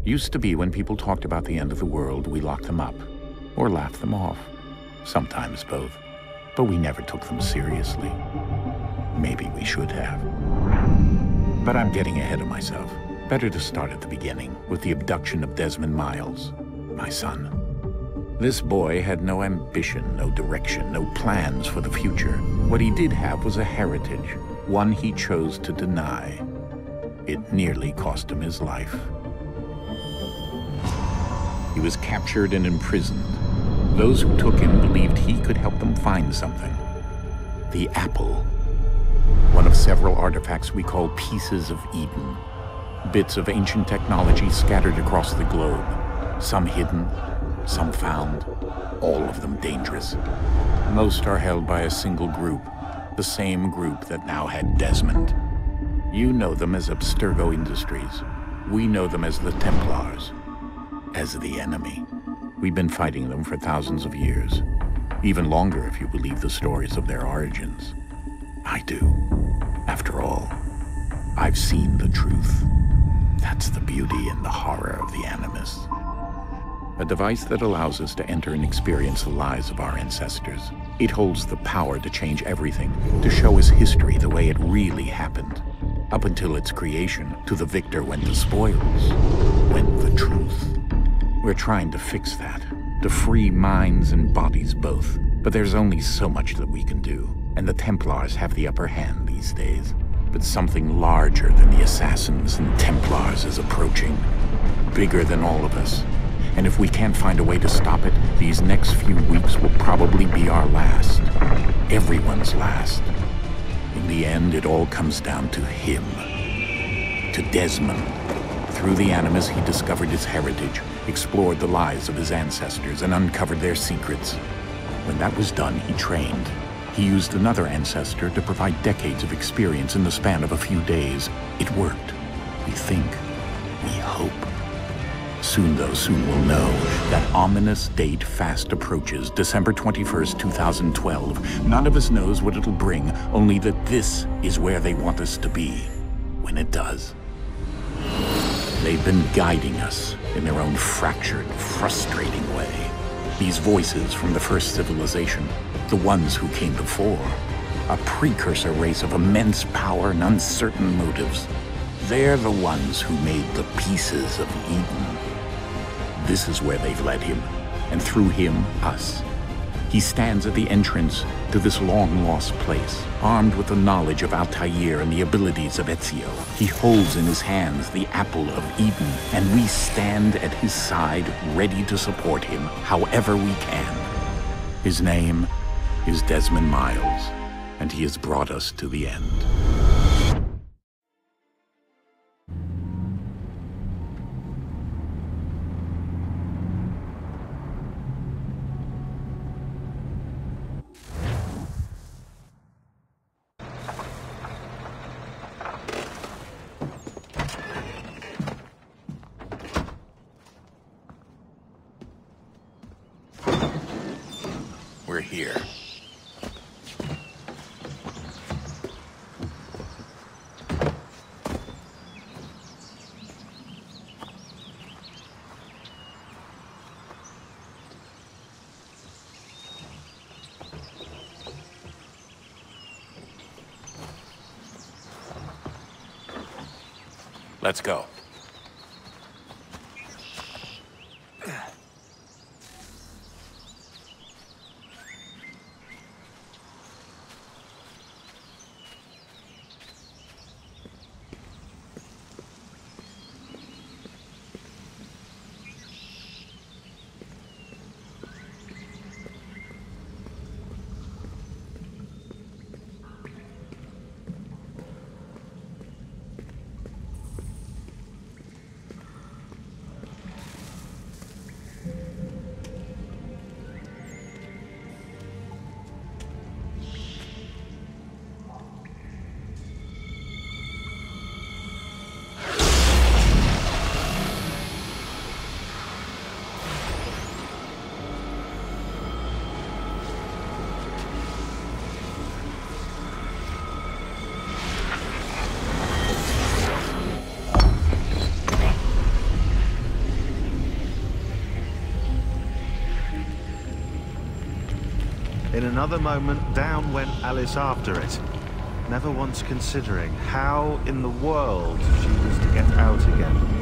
Used to be when people talked about the end of the world, we locked them up or laughed them off. Sometimes both. But we never took them seriously. Maybe we should have. But I'm getting ahead of myself. Better to start at the beginning, with the abduction of Desmond Miles, my son. This boy had no ambition, no direction, no plans for the future. What he did have was a heritage, one he chose to deny. It nearly cost him his life. He was captured and imprisoned. Those who took him believed he could help them find something. The apple. One of several artifacts we call pieces of Eden. Bits of ancient technology scattered across the globe. Some hidden, some found, all of them dangerous. Most are held by a single group, the same group that now had Desmond. You know them as Abstergo Industries. We know them as the Templars, as the enemy. We've been fighting them for thousands of years, even longer if you believe the stories of their origins. I do. After all, I've seen the truth. That's the beauty and the horror of the Animus. A device that allows us to enter and experience the lives of our ancestors. It holds the power to change everything, to show us history the way it really happened. Up until its creation, to the victor went the spoils, went the truth. We're trying to fix that, to free minds and bodies both. But there's only so much that we can do, and the Templars have the upper hand these days. But something larger than the Assassins and Templars is approaching, bigger than all of us. And if we can't find a way to stop it, these next few weeks will probably be our last. Everyone's last. In the end, it all comes down to him. To Desmond. Through the Animus, he discovered his heritage, explored the lives of his ancestors, and uncovered their secrets. When that was done, he trained. He used another ancestor to provide decades of experience in the span of a few days. It worked. We think. We hope. Soon, though, soon we'll know. That ominous date fast approaches, December 21st, 2012. None of us knows what it'll bring, only that this is where they want us to be, when it does. They've been guiding us in their own fractured, frustrating way. These voices from the first civilization, the ones who came before, a precursor race of immense power and uncertain motives. They're the ones who made the pieces of Eden. This is where they've led him, and through him, us. He stands at the entrance to this long-lost place, armed with the knowledge of Altair and the abilities of Ezio. He holds in his hands the apple of Eden, and we stand at his side, ready to support him however we can. His name is Desmond Miles, and he has brought us to the end. We're here. Let's go. another moment, down went Alice after it, never once considering how in the world she was to get out again.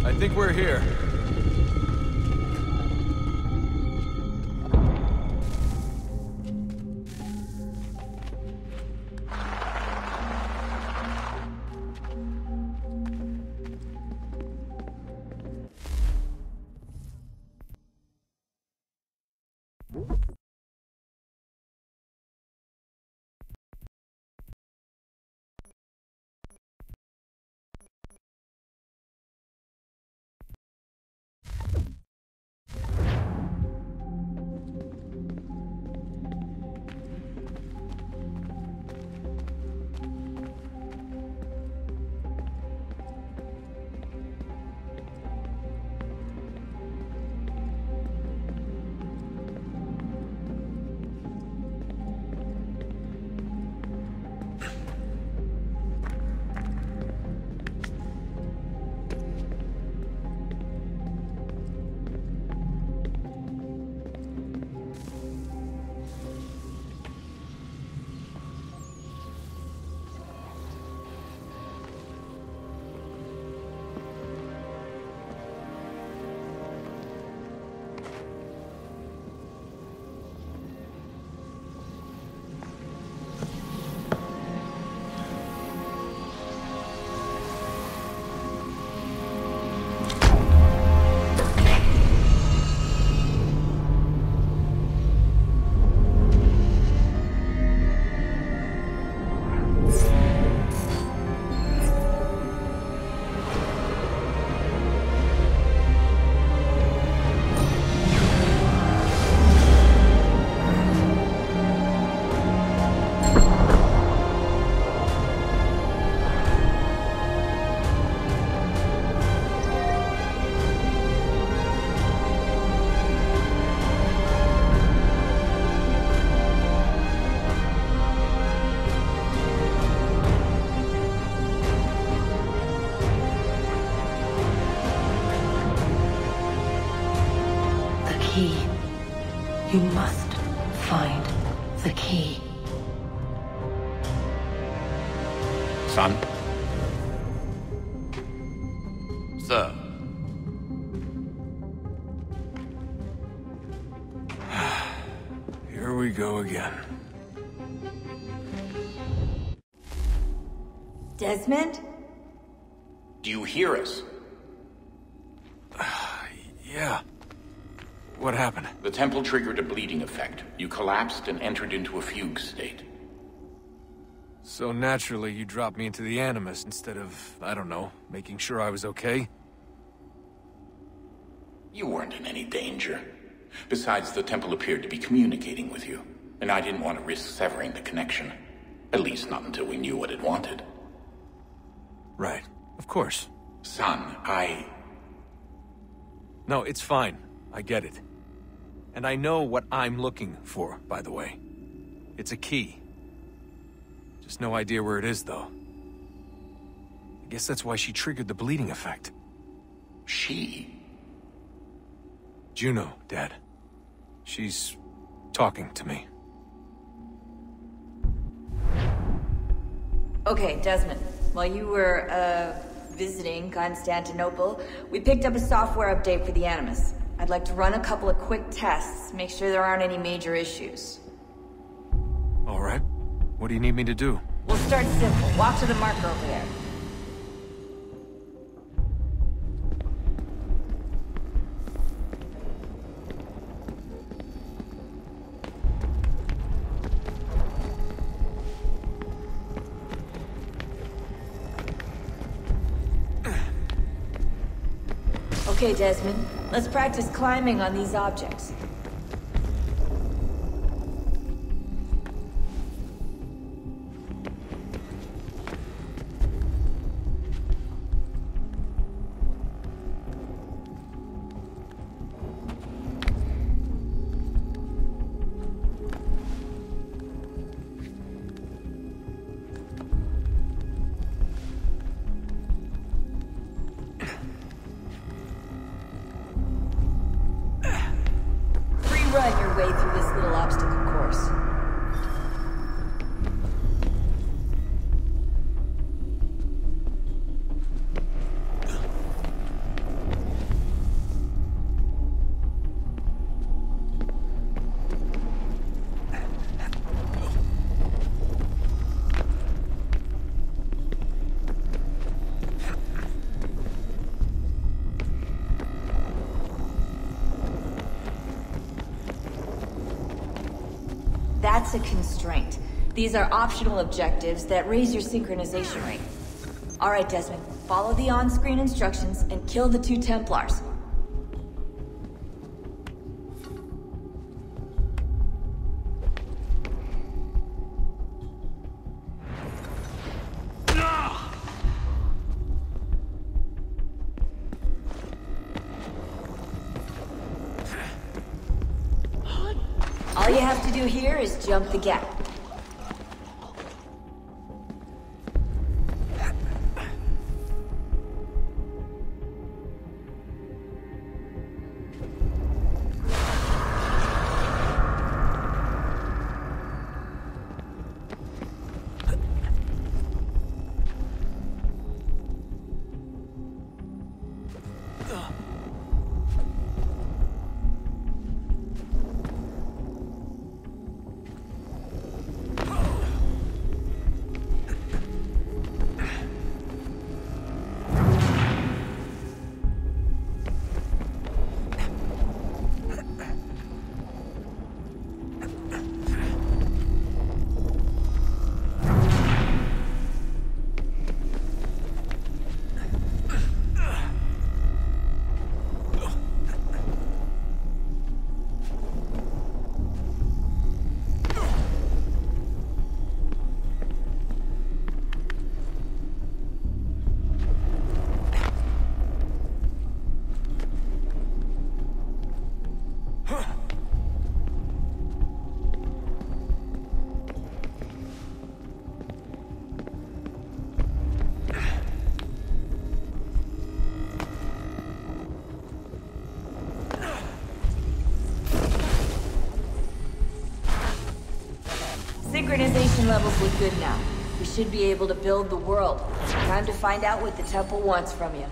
I think we're here. You must find the key. Son? Sir. Here we go again. Desmond? Do you hear us? Yeah. What happened? The temple triggered a bleeding effect. You collapsed and entered into a fugue state. So naturally, you dropped me into the Animus instead of, I don't know, making sure I was okay? You weren't in any danger. Besides, the temple appeared to be communicating with you, and I didn't want to risk severing the connection. At least not until we knew what it wanted. Right. Of course. Son, No, it's fine. I get it. And I know what I'm looking for, by the way. It's a key. Just no idea where it is, though. I guess that's why she triggered the bleeding effect. She? Juno, Dad. She's talking to me. Okay, Desmond. While you were, visiting Constantinople, we picked up a software update for the Animus. I'd like to run a couple of quick tests, make sure there aren't any major issues. All right. What do you need me to do? We'll start simple. Walk to the marker over there. Okay, Desmond. Let's practice climbing on these objects. Run your way through this little obstacle course. That's a constraint. These are optional objectives that raise your synchronization rate. Alright, Desmond. Follow the on-screen instructions and kill the 2 Templars. All you have to do here is jump the gap. Synchronization levels look good now. We should be able to build the world. Time to find out what the temple wants from you.